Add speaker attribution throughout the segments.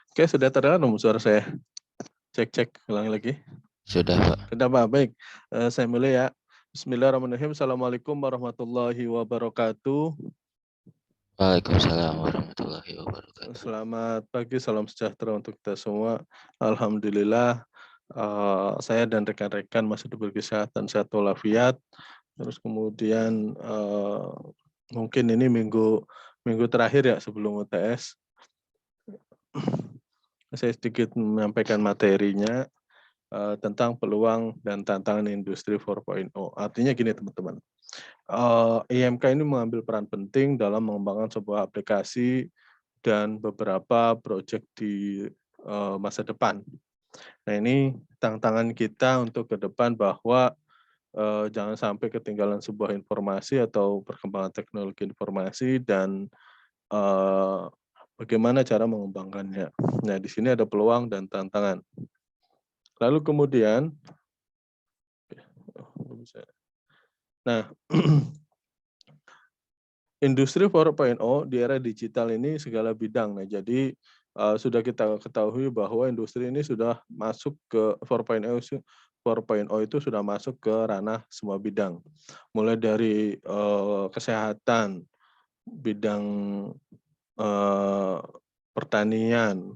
Speaker 1: Oke, sudah terdengar suara saya? Cek, ulangi lagi.
Speaker 2: Sudah, Pak.
Speaker 1: Sudah, Pak. Baik, saya mulai ya. Bismillahirrahmanirrahim. Assalamualaikum warahmatullahi wabarakatuh.
Speaker 2: Waalaikumsalam warahmatullahi wabarakatuh.
Speaker 1: Selamat pagi, salam sejahtera untuk kita semua. Alhamdulillah, saya dan rekan-rekan masih diberi kesehatan, sehat walafiat. Terus kemudian mungkin ini minggu terakhir ya sebelum UTS. Saya sedikit menyampaikan materinya tentang peluang dan tantangan industri 4.0. Artinya gini teman-teman, IMK ini mengambil peran penting dalam mengembangkan sebuah aplikasi dan beberapa proyek di masa depan. Nah ini tantangan kita untuk ke depan bahwa jangan sampai ketinggalan sebuah informasi atau perkembangan teknologi informasi dan bagaimana cara mengembangkannya. Nah di sini ada peluang dan tantangan. Lalu kemudian, nah industri 4.0 di era digital ini segala bidang. Nah, jadi sudah kita ketahui bahwa industri ini sudah masuk ke 4.0 itu sudah masuk ke ranah semua bidang. Mulai dari kesehatan, bidang pertanian,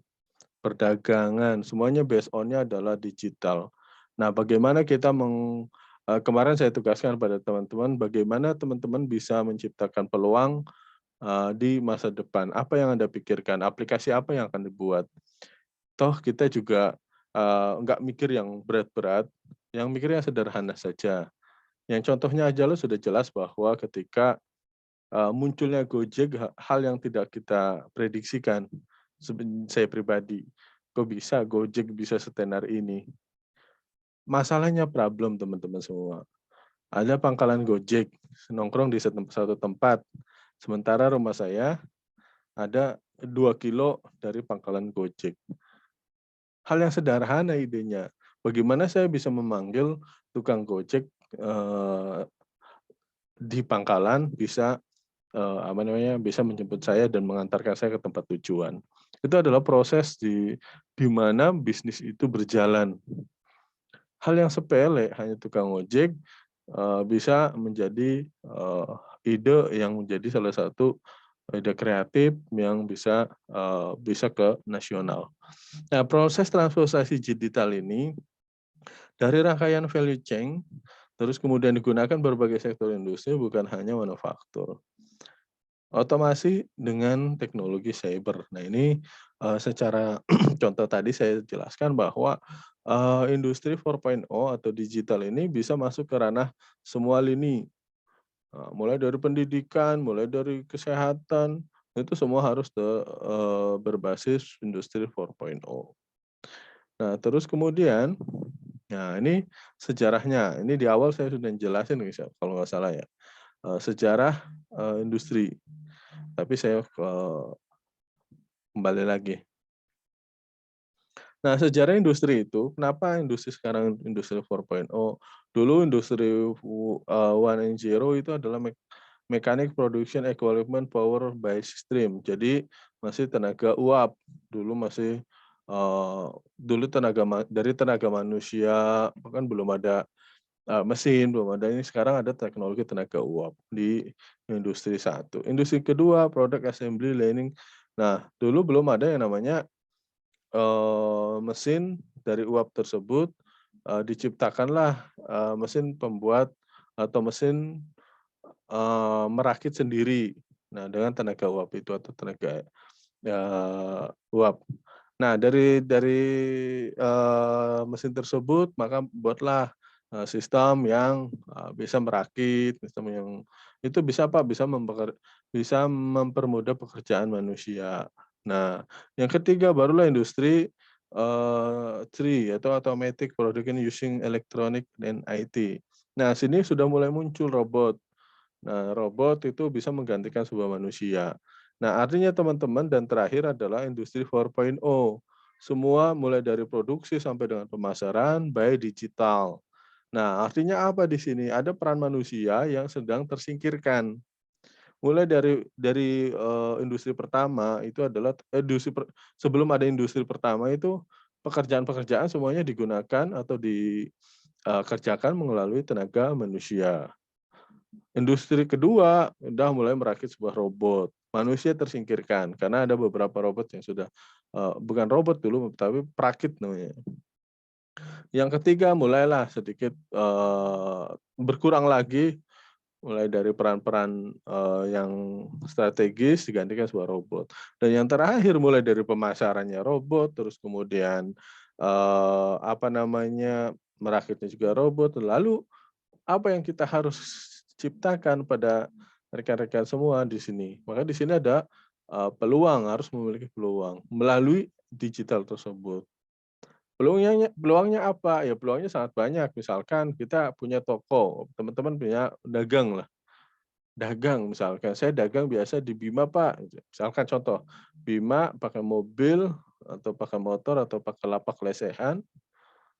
Speaker 1: perdagangan, semuanya based on-nya adalah digital. Nah, bagaimana kita kemarin saya tugaskan pada teman-teman, bagaimana teman-teman bisa menciptakan peluang di masa depan. Apa yang Anda pikirkan? Aplikasi apa yang akan dibuat? Toh kita juga nggak mikir yang berat-berat, yang mikirnya sederhana saja. Yang contohnya aja lo sudah jelas bahwa ketika munculnya Gojek, hal yang tidak kita prediksikan, saya pribadi, kok bisa Gojek bisa setenar ini? Masalahnya problem teman-teman semua. Ada pangkalan Gojek nongkrong di satu tempat, sementara rumah saya ada 2 kilo dari pangkalan Gojek. Hal yang sederhana idenya. Bagaimana saya bisa memanggil tukang Gojek di pangkalan bisa bisa menjemput saya dan mengantarkan saya ke tempat tujuan. Itu adalah proses di mana bisnis itu berjalan. Hal yang sepele, hanya tukang ojek bisa menjadi ide yang menjadi salah satu ide kreatif yang bisa ke nasional. Nah, proses transformasi digital ini dari rangkaian value chain, terus kemudian digunakan berbagai sektor industri, bukan hanya manufaktur. Otomasi dengan teknologi cyber. Nah ini secara contoh tadi saya jelaskan bahwa industri 4.0 atau digital ini bisa masuk ke ranah semua lini. Mulai dari pendidikan, mulai dari kesehatan, itu semua harus berbasis industri 4.0. Nah terus kemudian, nah ini sejarahnya. Ini di awal saya sudah jelasin kalau nggak salah ya. Sejarah industri. Tapi saya kembali lagi. Nah, sejarah industri itu, kenapa industri sekarang industri 4.0? Dulu industri 1.0 itu adalah mechanic production equipment power by stream. Jadi masih tenaga uap. Dulu masih dulu dari tenaga manusia, bahkan belum ada mesin, belum ada ini. Sekarang ada teknologi tenaga uap di industri 1. Industri kedua, product assembly lining. Nah, dulu belum ada yang namanya mesin dari uap tersebut, diciptakanlah mesin pembuat atau mesin merakit sendiri. Nah, dengan tenaga uap itu atau tenaga uap. Nah, dari mesin tersebut maka buatlah sistem yang bisa merakit, sistem yang itu bisa apa? Bisa mempermudah pekerjaan manusia. Nah, yang ketiga barulah industri 3 yaitu automatic production using electronic dan IT. Nah, sini sudah mulai muncul robot. Nah, robot itu bisa menggantikan sebuah manusia. Nah, artinya teman-teman dan terakhir adalah industri 4.0. Semua mulai dari produksi sampai dengan pemasaran by digital. Nah, artinya apa di sini? Ada peran manusia yang sedang tersingkirkan. Mulai dari industri pertama itu adalah sebelum ada industri pertama itu pekerjaan-pekerjaan semuanya digunakan atau kerjakan melalui tenaga manusia. Industri kedua udah mulai merakit sebuah robot. Manusia tersingkirkan karena ada beberapa robot yang sudah, bukan robot dulu tapi perakit namanya. Yang ketiga mulailah sedikit, berkurang lagi, mulai dari peran-peran, yang strategis digantikan sebuah robot. Dan yang terakhir mulai dari pemasarannya robot, terus kemudian, apa namanya, merakitnya juga robot, lalu apa yang kita harus ciptakan pada rekan-rekan semua di sini. Maka di sini ada, peluang, harus memiliki peluang melalui digital tersebut. Peluangnya apa? Ya peluangnya sangat banyak. Misalkan kita punya toko, teman-teman punya dagang lah, dagang misalkan, saya dagang biasa di Bima Pak, misalkan contoh, Bima pakai mobil atau pakai motor atau pakai lapak lesehan,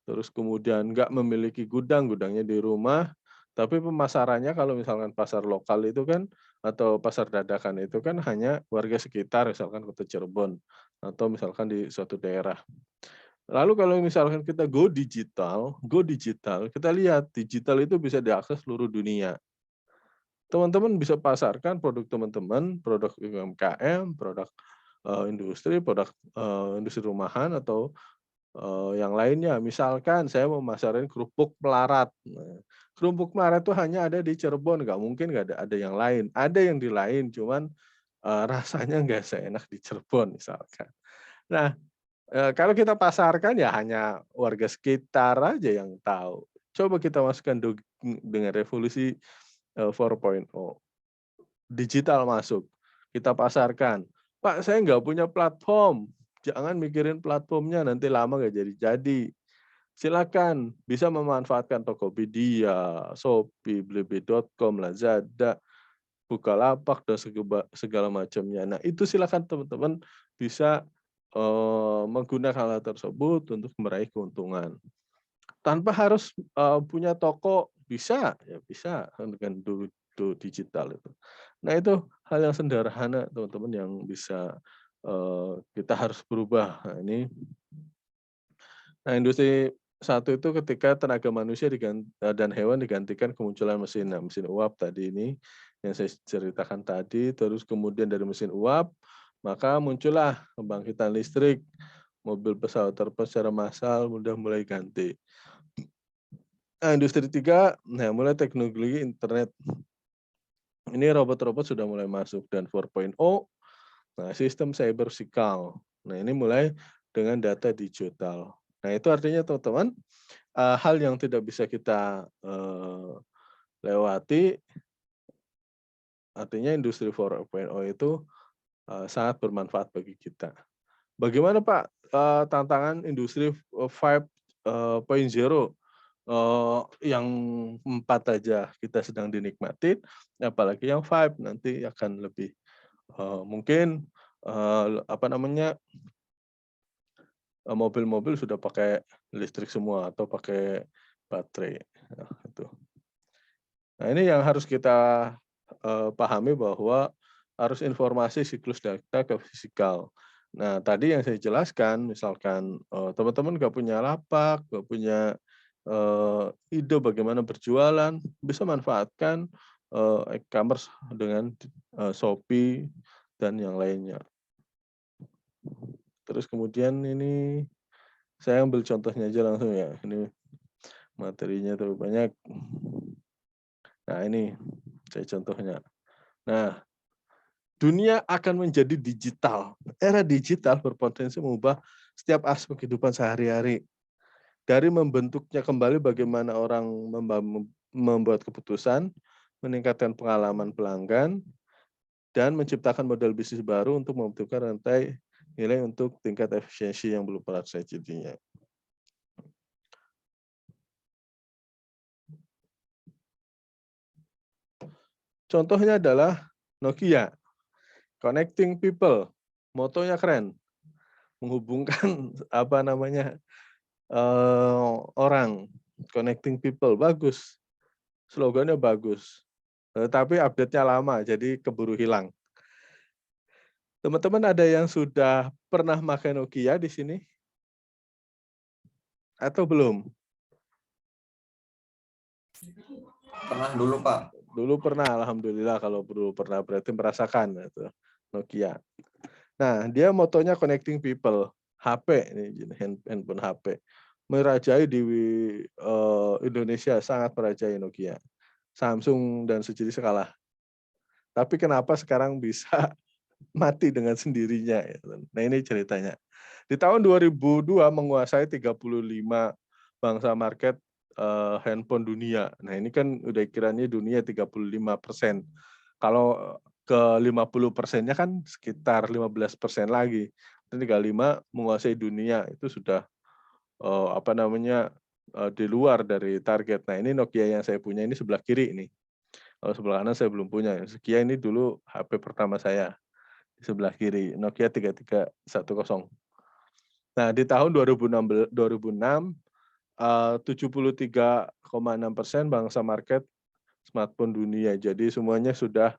Speaker 1: terus kemudian nggak memiliki gudang, gudangnya di rumah, tapi pemasarannya kalau misalkan pasar lokal itu kan atau pasar dadakan itu kan hanya warga sekitar, misalkan Kota Cirebon atau misalkan di suatu daerah. Lalu kalau misalkan kita go digital, kita lihat digital itu bisa diakses seluruh dunia. Teman-teman bisa pasarkan produk teman-teman, produk UMKM, produk, industri rumahan atau, yang lainnya. Misalkan saya mau masarin kerupuk melarat. Nah, kerupuk melarat itu hanya ada di Cirebon, nggak mungkin nggak ada yang lain. Ada yang di lain, cuman, rasanya nggak seenak di Cirebon misalkan. Nah, kalau kita pasarkan ya hanya warga sekitar aja yang tahu. Coba kita masukkan dengan revolusi, 4.0, digital masuk, kita pasarkan, "Pak, saya nggak punya platform." Jangan mikirin platformnya, nanti lama nggak jadi-jadi. Silakan bisa memanfaatkan Tokopedia, Shopee, Blibli.com, Lazada, Bukalapak, dan segala macamnya. Nah, itu silakan teman-teman bisa, menggunakan hal tersebut untuk meraih keuntungan. Tanpa harus, punya toko, bisa, ya bisa dengan digital itu. Nah, itu hal yang sederhana teman-teman yang bisa, kita harus berubah. Nah, industri satu itu ketika tenaga manusia dan hewan digantikan kemunculan mesin. Nah, mesin uap tadi ini yang saya ceritakan tadi, terus kemudian dari mesin uap, maka muncullah pembangkitan listrik, mobil pesawat terbang secara massal udah mulai ganti. Nah, industri 3, nah mulai teknologi internet. Ini robot-robot sudah mulai masuk dan 4.0, nah sistem cyber physical. Nah, ini mulai dengan data digital. Nah, itu artinya teman-teman, hal yang tidak bisa kita, lewati, artinya industri 4.0 itu, sangat bermanfaat bagi kita. Bagaimana Pak, tantangan industri, 5.0, yang 4 aja kita sedang dinikmatin, apalagi yang 5 nanti akan lebih, mungkin, apa namanya, mobil-mobil sudah pakai listrik semua atau pakai baterai, nah itu. Nah, ini yang harus kita, pahami bahwa harus informasi siklus data ke fisikal. Nah, tadi yang saya jelaskan misalkan, teman-teman nggak punya lapak, nggak punya, ide bagaimana berjualan, bisa manfaatkan, e-commerce dengan, Shopee dan yang lainnya. Terus kemudian ini saya ambil contohnya aja langsung ya, ini materinya terlalu banyak. Nah, ini saya contohnya. Nah, dunia akan menjadi digital. Era digital berpotensi mengubah setiap aspek kehidupan sehari-hari. Dari membentuknya kembali bagaimana orang membuat keputusan, meningkatkan pengalaman pelanggan, dan menciptakan model bisnis baru untuk membentukkan rantai nilai untuk tingkat efisiensi yang belum pernah terjadinya. Contohnya adalah Nokia, connecting people, motonya keren, menghubungkan apa namanya, orang, connecting people, bagus, slogannya bagus. Tapi update-nya lama, jadi keburu hilang. Teman-teman ada yang sudah pernah pakai Nokia di sini? Atau belum?
Speaker 3: Pernah dulu, Pak.
Speaker 1: Dulu pernah, alhamdulillah kalau dulu pernah berarti merasakan itu Nokia. Nah, dia motonya connecting people, HP ini handphone HP. Merajai di Indonesia, sangat merajai Nokia. Samsung dan sejenis kalah. Tapi kenapa sekarang bisa mati dengan sendirinya? Nah, ini ceritanya. Di tahun 2002 menguasai 35 bangsa market handphone dunia. Nah, ini kan udah kiranya dunia 35%. Kalau ke 50%-nya kan sekitar 15% lagi. 35 menguasai dunia itu sudah di luar dari target. Nah, ini Nokia yang saya punya ini sebelah kiri ini. Kalau sebelah kanan saya belum punya. Nokia ini dulu HP pertama saya di sebelah kiri, Nokia 3310. Nah, di tahun 2006 73,6% bangsa market smartphone dunia. Jadi semuanya sudah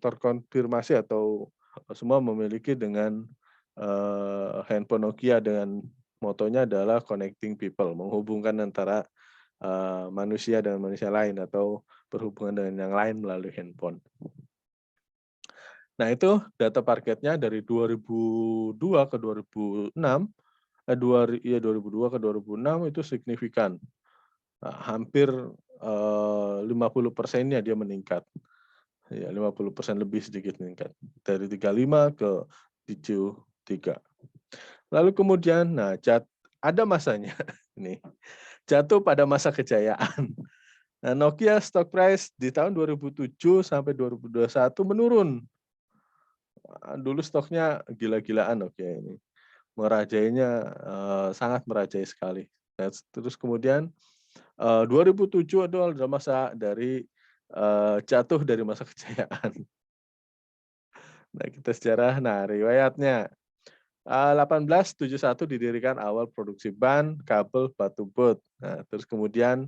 Speaker 1: terkonfirmasi atau semua memiliki dengan handphone Nokia dengan motonya adalah connecting people, menghubungkan antara manusia dengan manusia lain atau berhubungan dengan yang lain melalui handphone. Nah, itu data targetnya dari 2002 ke 2006, 2002 ke 2006 itu signifikan. Nah, hampir 50%-nya dia meningkat. Ya, 50% lebih sedikit meningkat. Dari 35 ke 73. Lalu kemudian, ada masanya. Ini jatuh pada masa kejayaan. Nah, Nokia stock price di tahun 2007 sampai 2021 menurun. Dulu stoknya gila-gilaan Nokia ini. Merajainya sangat merajai sekali. Terus kemudian 2007 adalah masa dari jatuh dari masa kejayaan. Nah, kita sejarah. Nah, riwayatnya 1871 didirikan awal produksi ban, kabel, batu bot. Nah, terus kemudian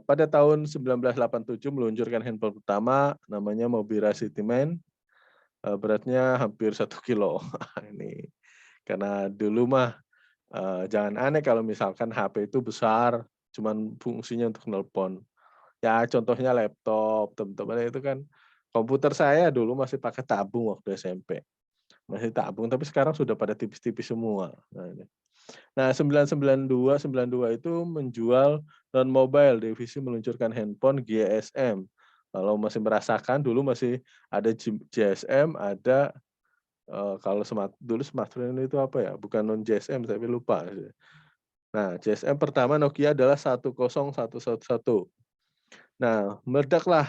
Speaker 1: pada tahun 1987 meluncurkan handphone pertama namanya Mobira Cityman. Beratnya hampir 1 kilo. Ini karena dulu mah jangan aneh kalau misalkan HP itu besar, cuman fungsinya untuk nelpon. Ya contohnya laptop, teman-teman itu kan komputer saya dulu masih pakai tabung waktu SMP. Masih tabung, tapi sekarang sudah pada tipis-tipis semua. Nah, 992 itu menjual non-mobile, divisi meluncurkan handphone GSM. Kalau masih merasakan, dulu masih ada GSM, ada kalau dulu smartphone itu apa ya? Bukan non GSM, tapi lupa. Nah, GSM pertama Nokia adalah 10111. Nah, meledaklah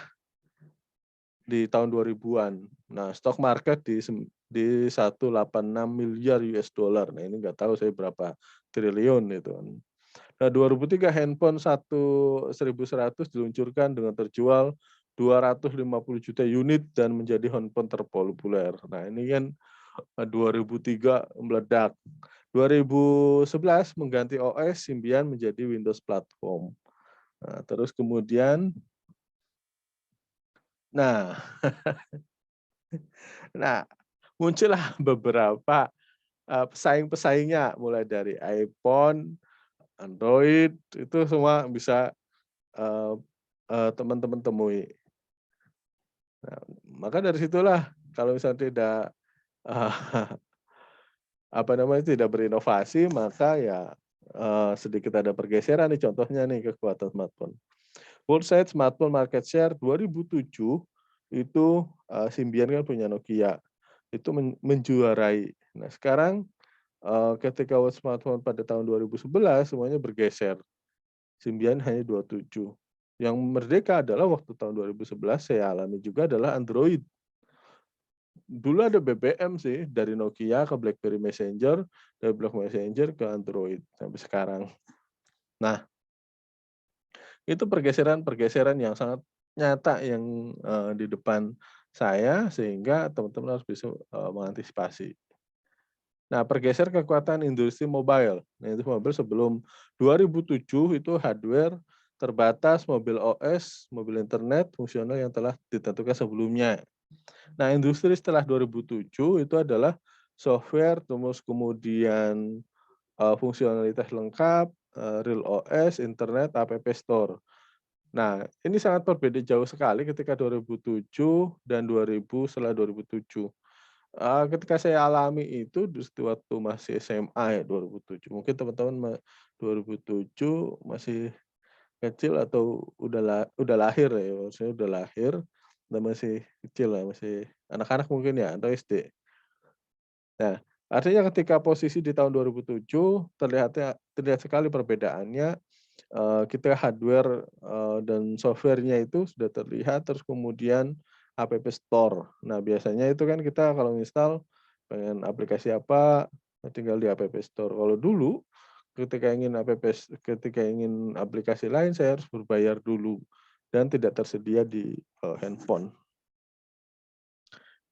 Speaker 1: di tahun 2000-an. Nah, stock market di 186 miliar US dollar. Nah, ini nggak tahu saya berapa triliun itu. Nah, 2003 handphone 1100 diluncurkan dengan terjual 250 juta unit dan menjadi handphone terpopuler. Nah, ini kan 2003 meledak. 2011 mengganti OS Symbian menjadi Windows platform. Nah, terus kemudian nah muncullah beberapa pesaing-pesaingnya mulai dari iPhone, Android itu semua bisa teman-teman temui. Nah, maka dari situlah kalau misalnya tidak tidak berinovasi, maka ya sedikit ada pergeseran nih, contohnya nih kekuatan smartphone. Worldwide smartphone market share 2007 itu Symbian kan punya Nokia, itu menjuarai. Nah, sekarang ketika smartphone pada tahun 2011 semuanya bergeser. Symbian hanya 27. Yang merdeka adalah waktu tahun 2011 saya alami juga adalah Android. Dulu ada BBM sih, dari Nokia ke BlackBerry Messenger, dari BlackBerry Messenger ke Android sampai sekarang. Nah, itu pergeseran-pergeseran yang sangat nyata yang di depan saya sehingga teman-teman harus bisa mengantisipasi. Nah, pergeser kekuatan industri mobile. Nah, itu mobile sebelum 2007 itu hardware terbatas, mobil OS, mobil internet, fungsional yang telah ditentukan sebelumnya. Nah, industri setelah 2007 itu adalah software, terus kemudian fungsionalitas lengkap, real OS, internet, app store. Nah, ini sangat berbeda jauh sekali ketika 2007 dan 2000 setelah 2007. Ketika saya alami itu waktu masih SMA ya 2007. Mungkin teman-teman 2007 masih kecil atau udah lahir ya, maksudnya udah lahir dan masih kecil lah, masih anak-anak mungkin ya atau SD. Nah, artinya ketika posisi di tahun 2007 terlihat sekali perbedaannya, kita hardware, dan software-nya itu sudah terlihat, terus kemudian app store. Nah, biasanya itu kan kita kalau install pengen aplikasi apa, tinggal di app store. Kalau dulu ketika ingin aplikasi lain saya harus berbayar dulu dan tidak tersedia di, handphone.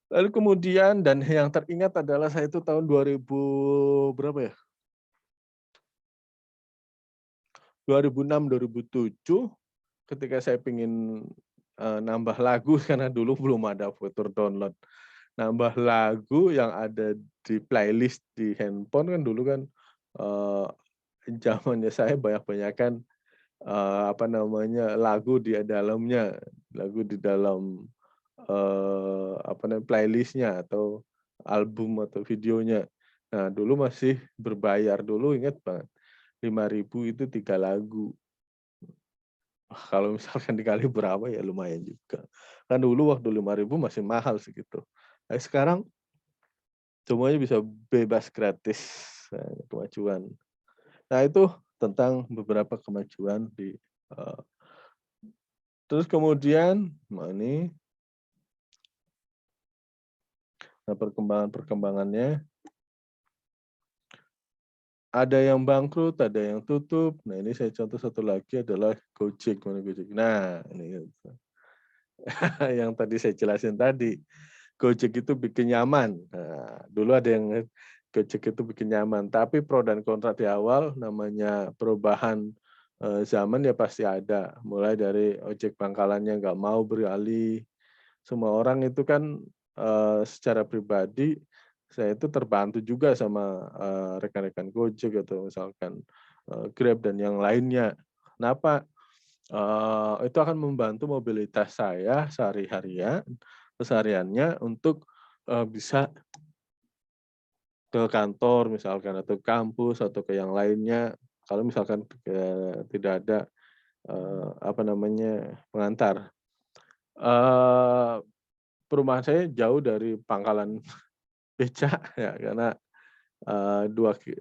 Speaker 1: Lalu kemudian dan yang teringat adalah saya itu tahun 2000 berapa ya? 2006, 2007 ketika saya pengen, nambah lagu karena dulu belum ada fitur download. Nambah lagu yang ada di playlist di handphone kan dulu kan, eee, zamannya saya banyak-banyakan, apa namanya, lagu di dalamnya, lagu di dalam, apa namanya, playlist-nya atau album atau videonya. Nah, dulu masih berbayar, dulu ingat banget, 5.000 itu 3 lagu. Kalau misalkan dikali berapa ya lumayan juga. Kan dulu waktu 5.000 masih mahal segitu. Nah, sekarang semuanya bisa bebas gratis, kemajuan. Nah, itu tentang beberapa kemajuan di, eee, terus kemudian ini, nah perkembangannya ada yang bangkrut, ada yang tutup. Nah, ini saya contoh satu lagi adalah Gojek, mana Gojek. Nah, ini yang tadi saya jelasin tadi. Gojek itu bikin nyaman. Nah, dulu ada yang Gojek itu bikin nyaman, tapi pro dan kontra di awal namanya perubahan, zaman ya pasti ada. Mulai dari ojek pangkalannya nggak mau beralih, semua orang itu kan, secara pribadi saya itu terbantu juga sama, rekan-rekan Gojek atau misalkan, Grab dan yang lainnya. Kenapa? Itu akan membantu mobilitas saya kesehariannya untuk, bisa ke kantor misalkan atau kampus atau ke yang lainnya, kalau misalkan, tidak ada, apa namanya, pengantar. Eee, Perumahan saya jauh dari pangkalan becak ya karena,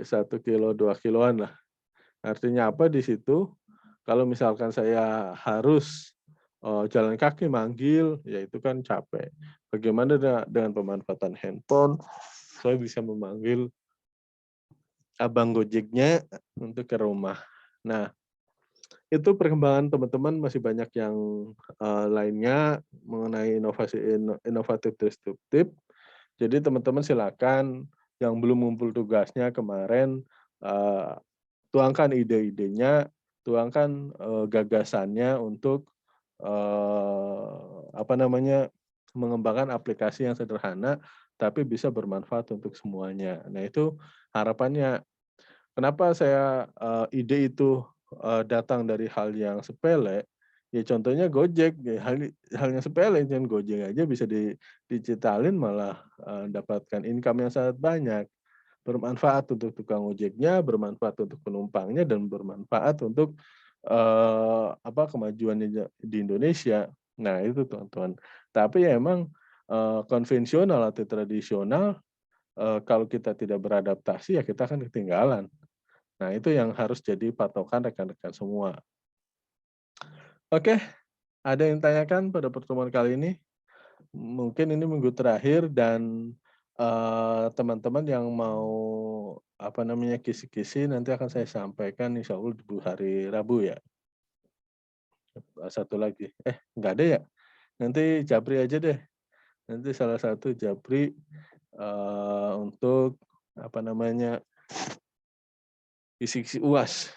Speaker 1: 1 kilo, 2 kiloan lah. Artinya apa di situ, kalau misalkan saya harus, jalan kaki manggil, ya itu kan capek. Bagaimana dengan pemanfaatan handphone, saya bisa memanggil abang Gojeknya untuk ke rumah. Nah, itu perkembangan teman-teman masih banyak yang, lainnya mengenai inovatif disruptif. Jadi teman-teman silakan yang belum ngumpul tugasnya kemarin, eee, tuangkan ide-idenya, tuangkan, gagasannya untuk, apa namanya, mengembangkan aplikasi yang sederhana, tapi bisa bermanfaat untuk semuanya. Nah itu harapannya. Kenapa saya, ide itu, datang dari hal yang sepele, ya contohnya Gojek, ya hal yang sepele, cuman Gojek aja bisa digitalin malah, dapatkan income yang sangat banyak. Bermanfaat untuk tukang ojeknya, bermanfaat untuk penumpangnya, dan bermanfaat untuk, apa, kemajuan di Indonesia. Nah itu teman-teman. Tapi ya emang, konvensional atau tradisional, kalau kita tidak beradaptasi ya kita akan ketinggalan. Nah, itu yang harus jadi patokan rekan-rekan semua. Oke, ada yang tanyakan pada pertemuan kali ini? Mungkin ini minggu terakhir dan, teman-teman yang mau, apa namanya, kisi-kisi nanti akan saya sampaikan insya Allah di hari Rabu ya. Satu lagi, nggak ada ya? Nanti Japri aja deh. Nanti salah satu Japri, untuk, apa namanya, Kisi-kisi UAS.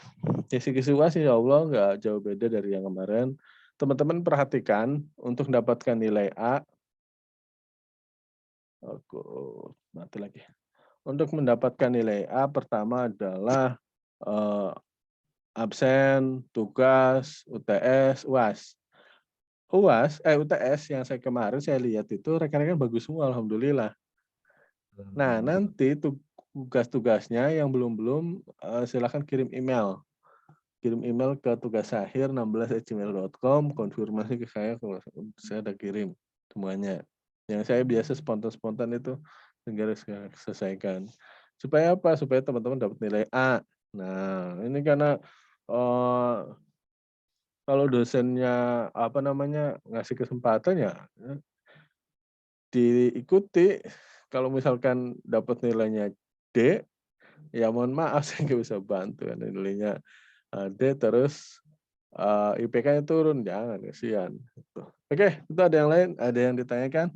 Speaker 1: Kisi-kisi UAS insya Allah nggak jauh beda dari yang kemarin. Teman-teman perhatikan untuk mendapatkan nilai A. Aku mati lagi. Untuk mendapatkan nilai A pertama adalah absen, tugas, UTS, UAS. UTS yang kemarin saya lihat itu rekan-rekan bagus semua, alhamdulillah. Nah, nanti tugas-tugasnya yang belum silakan kirim email. Kirim email ke tugasakhir16@gmail.com, konfirmasi ke saya kalau saya udah kirim semuanya. Yang saya biasa spontan-spontan itu segera selesaikan. Supaya apa? Supaya teman-teman dapat nilai A. Nah, ini karena kalau dosennya ngasih kesempatan ya diikuti. Kalau misalkan dapat nilainya D, ya mohon maaf saya nggak bisa bantu. Nilainya D terus IPK-nya turun, jangan, kasihan. Oke, itu ada yang lain, ada yang ditanyakan?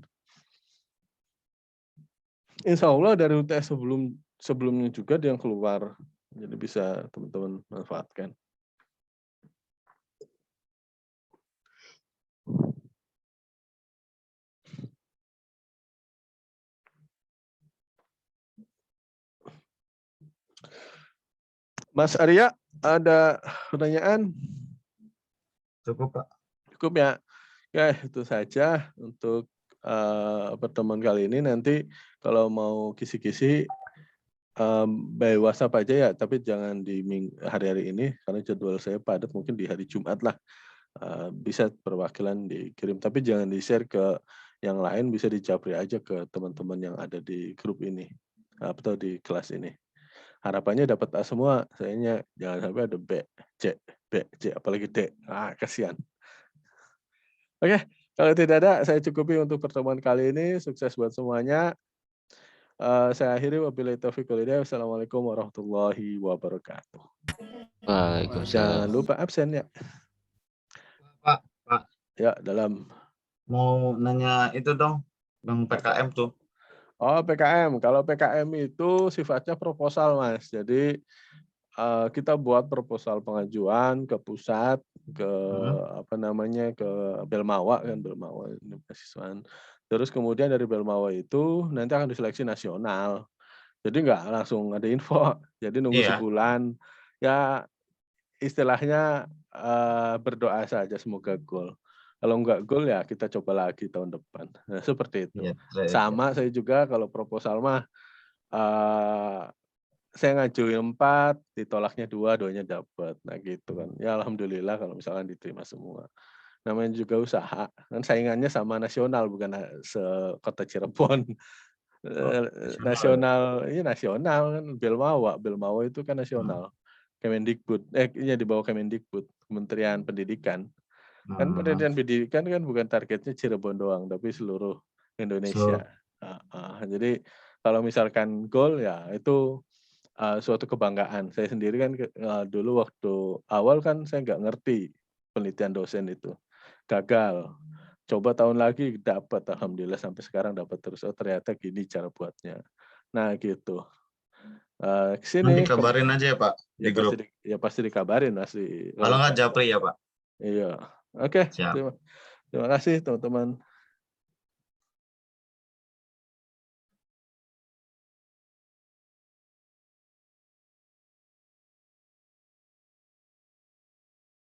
Speaker 1: Insya Allah dari UTS sebelumnya juga ada yang keluar, jadi bisa teman-teman manfaatkan. Mas Arya, ada pertanyaan?
Speaker 4: Cukup, Pak.
Speaker 1: Cukup ya. Ya, itu saja untuk pertemuan kali ini. Nanti kalau mau kisi-kisi by WhatsApp aja ya, tapi jangan di hari-hari ini karena jadwal saya padat, mungkin di hari Jumat lah. Bisa perwakilan dikirim, tapi jangan di-share ke yang lain, bisa dijapri aja ke teman-teman yang ada di grup ini atau di kelas ini. Harapannya dapat A semua, sayangnya jangan sampai ada B, C, apalagi D. Kasihan. Oke, kalau tidak ada, saya cukupi untuk pertemuan kali ini. Sukses buat semuanya. Saya akhiri, wabillahi taufiq wal hidayah. Wassalamualaikum warahmatullahi wabarakatuh.
Speaker 2: Waalaikumsalam.
Speaker 1: Jangan lupa absen ya.
Speaker 4: Pak.
Speaker 1: Ya, dalam.
Speaker 4: Mau nanya itu dong, Bang PKM tuh.
Speaker 1: Oh, PKM. Kalau PKM itu sifatnya proposal, Mas. Jadi kita buat proposal pengajuan ke pusat, ke ke Belmawa kan, Belmawa mahasiswaan. Terus kemudian dari Belmawa itu nanti akan diseleksi nasional. Jadi nggak langsung ada info. Jadi nunggu sebulan. Ya istilahnya berdoa saja semoga gol. Kalau nggak gol ya kita coba lagi tahun depan. Nah, seperti itu. Sama saya juga kalau proposal mah saya ngajuin 4, ditolaknya 2, 2-nya dapat. Nah gitu kan. Ya alhamdulillah kalau misalkan diterima semua. Namanya juga usaha. Kan saingannya sama nasional, bukan sekota Cirebon. Nasional, ini nasional kan, Belmawa itu kan nasional. Kemendikbud, di bawah Kemendikbud, Kementerian Pendidikan. Kan pendidikan pendidikan kan bukan targetnya Cirebon doang, tapi seluruh Indonesia. Jadi kalau misalkan goal ya itu suatu kebanggaan. Saya sendiri kan dulu waktu awal kan saya nggak ngerti penelitian dosen itu. Gagal. Coba tahun lagi dapat, alhamdulillah sampai sekarang dapat terus. Oh ternyata gini cara buatnya. Nah gitu. Kesini.
Speaker 4: Nanti kabarin aja ya Pak di grup.
Speaker 1: Pasti dikabarin pasti.
Speaker 4: Kalau nggak japri ya Pak.
Speaker 1: Iya. Oke. Terima kasih teman-teman.